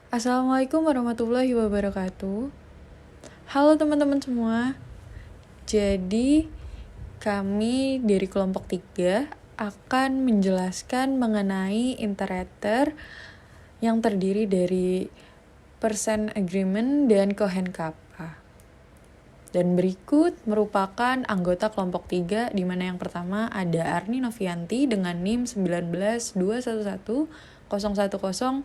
Assalamualaikum warahmatullahi wabarakatuh. Halo teman-teman semua. Jadi kami dari kelompok 3 akan menjelaskan mengenai iterator yang terdiri dari percent agreement dan Cohen kappa. Dan berikut merupakan anggota kelompok 3, di mana yang pertama ada Arni Novianti dengan NIM 19211 010 1150.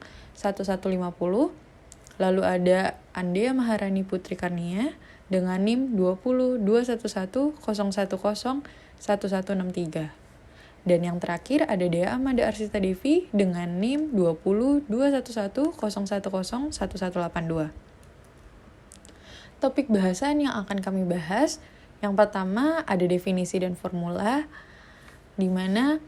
Lalu ada Andea Maharani Putri Karnia dengan NIM 202110101163. Dan yang terakhir ada Dea Amanda Arsita Devi dengan NIM 202110101182. Topik bahasan yang akan kami bahas, yang pertama ada definisi dan formula, di mana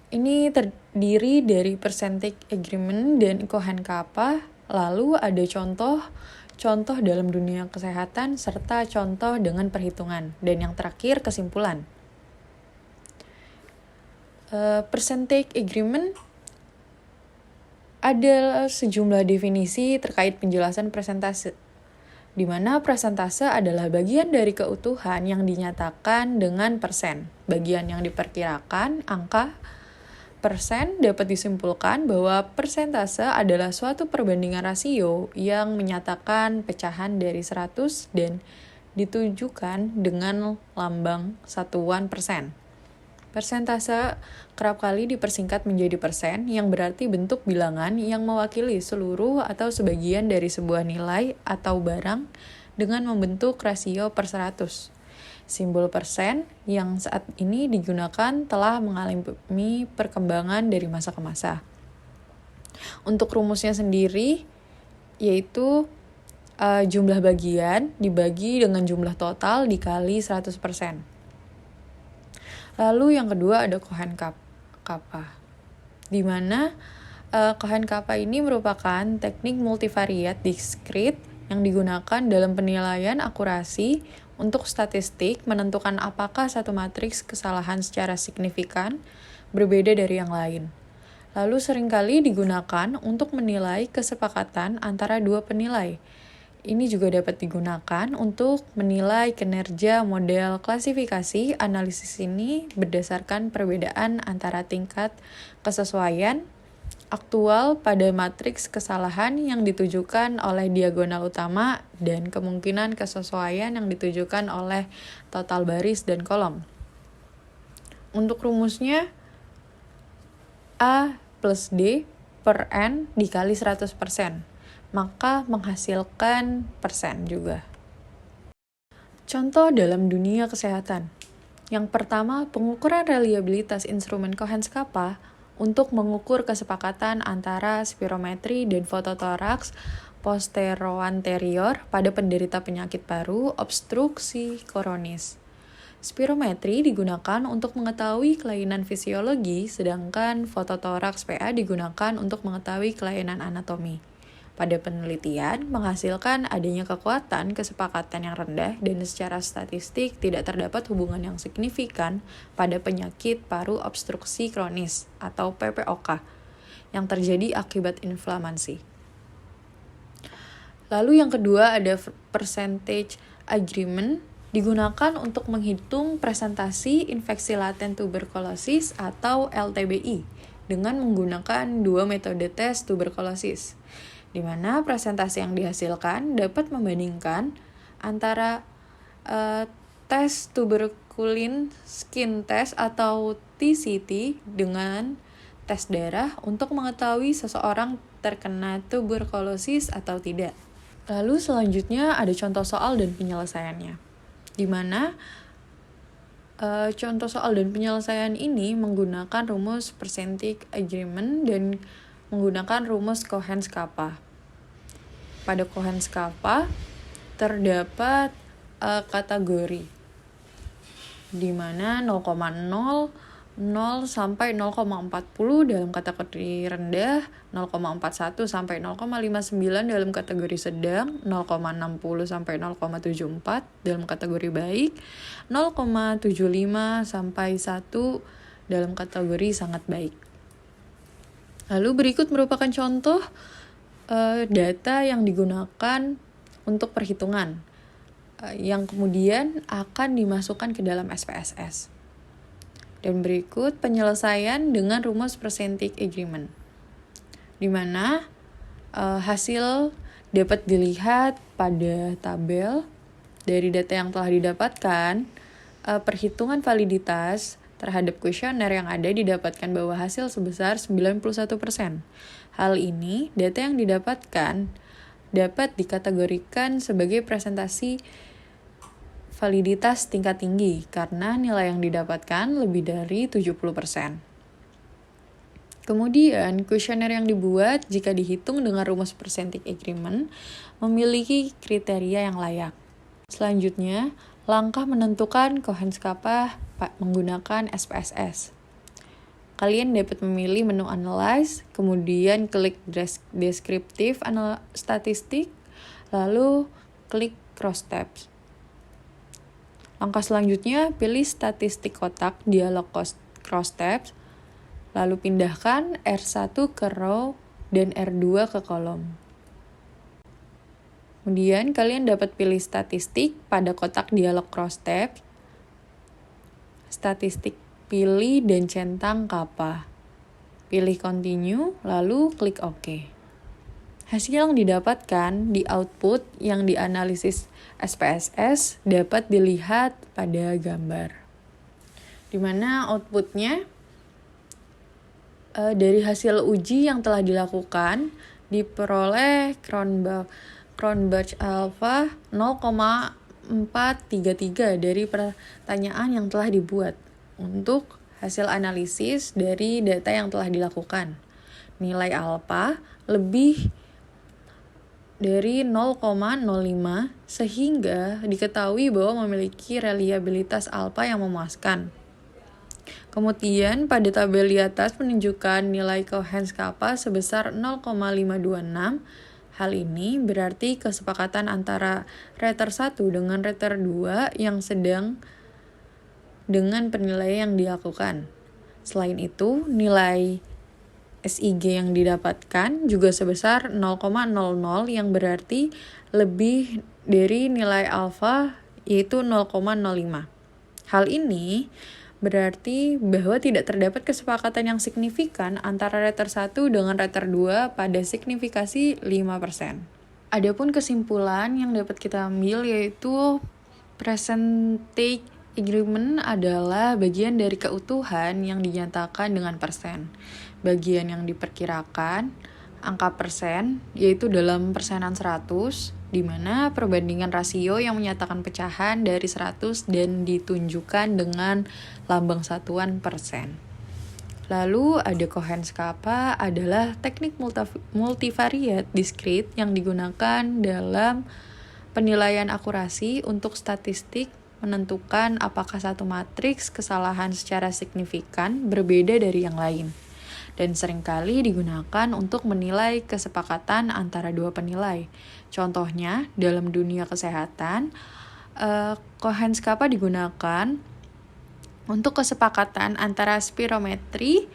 ini terdiri dari percentage agreement dan Cohen kappa, lalu ada contoh dalam dunia kesehatan, serta contoh dengan perhitungan, dan yang terakhir kesimpulan. Percentage agreement ada sejumlah definisi terkait penjelasan persentase, di mana persentase adalah bagian dari keutuhan yang dinyatakan dengan persen. Bagian yang diperkirakan, angka persen, dapat disimpulkan bahwa persentase adalah suatu perbandingan rasio yang menyatakan pecahan dari 100 dan ditujukan dengan lambang satuan persen. Persentase kerap kali dipersingkat menjadi persen, yang berarti bentuk bilangan yang mewakili seluruh atau sebagian dari sebuah nilai atau barang dengan membentuk rasio per 100. Simbol persen yang saat ini digunakan telah mengalami perkembangan dari masa ke masa. Untuk rumusnya sendiri, yaitu jumlah bagian dibagi dengan jumlah total dikali 100%. Lalu yang kedua ada Cohen kappa, di mana Cohen kappa ini merupakan teknik multivariat diskrit yang digunakan dalam penilaian akurasi untuk statistik menentukan apakah satu matriks kesalahan secara signifikan berbeda dari yang lain. Lalu seringkali digunakan untuk menilai kesepakatan antara dua penilai. Ini juga dapat digunakan untuk menilai kinerja model klasifikasi. Analisis ini berdasarkan perbedaan antara tingkat kesesuaian aktual pada matriks kesalahan yang ditujukan oleh diagonal utama dan kemungkinan kesesuaian yang ditujukan oleh total baris dan kolom. Untuk rumusnya, A plus D per N dikali 100%, maka menghasilkan persen juga. Contoh dalam dunia kesehatan. Yang pertama, pengukuran reliabilitas instrumen Cohen kappa untuk mengukur kesepakatan antara spirometri dan fototoraks posteroanterior pada penderita penyakit paru obstruksi koronis. Spirometri digunakan untuk mengetahui kelainan fisiologi, sedangkan fototoraks PA digunakan untuk mengetahui kelainan anatomi. Pada penelitian, menghasilkan adanya kekuatan kesepakatan yang rendah dan secara statistik tidak terdapat hubungan yang signifikan pada penyakit paru obstruksi kronis atau PPOK yang terjadi akibat inflamasi. Lalu yang kedua ada percentage agreement, digunakan untuk menghitung presentasi infeksi laten tuberkulosis atau LTBI dengan menggunakan dua metode tes tuberkulosis, di mana presentasi yang dihasilkan dapat membandingkan antara tes tuberkulin skin test atau TCT dengan tes darah untuk mengetahui seseorang terkena tuberkulosis atau tidak. Lalu selanjutnya ada contoh soal dan penyelesaiannya, di mana contoh soal dan penyelesaian ini menggunakan rumus percentage agreement dan menggunakan rumus Cohen kappa. Pada Cohen kappa terdapat kategori, di mana 0,00 sampai 0,40 dalam kategori rendah, 0,41 sampai 0,59 dalam kategori sedang, 0,60 sampai 0,74 dalam kategori baik, 0,75 sampai 1 dalam kategori sangat baik. Lalu berikut merupakan contoh data yang digunakan untuk perhitungan yang kemudian akan dimasukkan ke dalam SPSS. Dan berikut penyelesaian dengan rumus percentage agreement, di mana hasil dapat dilihat pada tabel dari data yang telah didapatkan. Perhitungan validitas terhadap kuesioner yang ada didapatkan bahwa hasil sebesar 91%. Hal ini, data yang didapatkan dapat dikategorikan sebagai presentasi validitas tingkat tinggi karena nilai yang didapatkan lebih dari 70%. Kemudian, kuesioner yang dibuat jika dihitung dengan rumus percentage agreement memiliki kriteria yang layak. Selanjutnya, langkah menentukan Cohen's kappa menggunakan SPSS. Kalian dapat memilih menu Analyze, kemudian klik Descriptive Statistik, lalu klik Cross Tabs. Langkah selanjutnya, pilih statistik kotak dialog Cross Tabs, lalu pindahkan R1 ke row dan R2 ke kolom. Kemudian kalian dapat pilih statistik pada kotak dialog Cross Tabs, statistik pilih dan centang kappa. Pilih Continue, lalu klik OK. Hasil yang didapatkan di output yang dianalisis SPSS dapat dilihat pada gambar, di mana outputnya dari hasil uji yang telah dilakukan diperoleh Cronbach alpha 0,433 dari pertanyaan yang telah dibuat untuk hasil analisis dari data yang telah dilakukan. Nilai alpha lebih dari 0,05 sehingga diketahui bahwa memiliki reliabilitas alpha yang memuaskan. Kemudian pada tabel di atas menunjukkan nilai Cohen's kappa sebesar 0,526. Hal ini berarti kesepakatan antara rater 1 dengan rater 2 yang sedang dengan penilaian yang dilakukan. Selain itu, nilai SIG yang didapatkan juga sebesar 0,00 yang berarti lebih dari nilai alfa yaitu 0,05. Hal ini berarti bahwa tidak terdapat kesepakatan yang signifikan antara rater 1 dengan rater 2 pada signifikasi 5%. Adapun kesimpulan yang dapat kita ambil yaitu percentage agreement adalah bagian dari keutuhan yang dinyatakan dengan persen. Bagian yang diperkirakan, angka persen, yaitu dalam persenan 100, di mana perbandingan rasio yang menyatakan pecahan dari 100 dan ditunjukkan dengan lambang satuan persen. Lalu ada Cohen's kappa adalah teknik multivariate discrete yang digunakan dalam penilaian akurasi untuk statistik menentukan apakah satu matriks kesalahan secara signifikan berbeda dari yang lain, dan seringkali digunakan untuk menilai kesepakatan antara dua penilai. Contohnya, dalam dunia kesehatan, Cohen's kappa digunakan untuk kesepakatan antara spirometri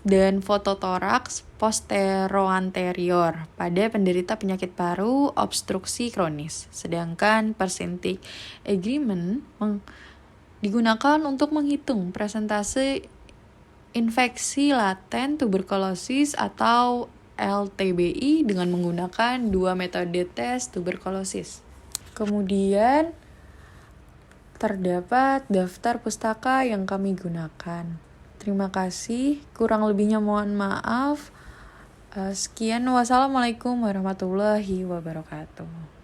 dan fototoraks posteroanterior pada penderita penyakit paru obstruksi kronis. Sedangkan percentage agreement digunakan untuk menghitung persentase infeksi laten tuberkulosis atau LTBI dengan menggunakan dua metode tes tuberkulosis. Kemudian terdapat daftar pustaka yang kami gunakan. Terima kasih, kurang lebihnya mohon maaf. Sekian, wassalamualaikum warahmatullahi wabarakatuh.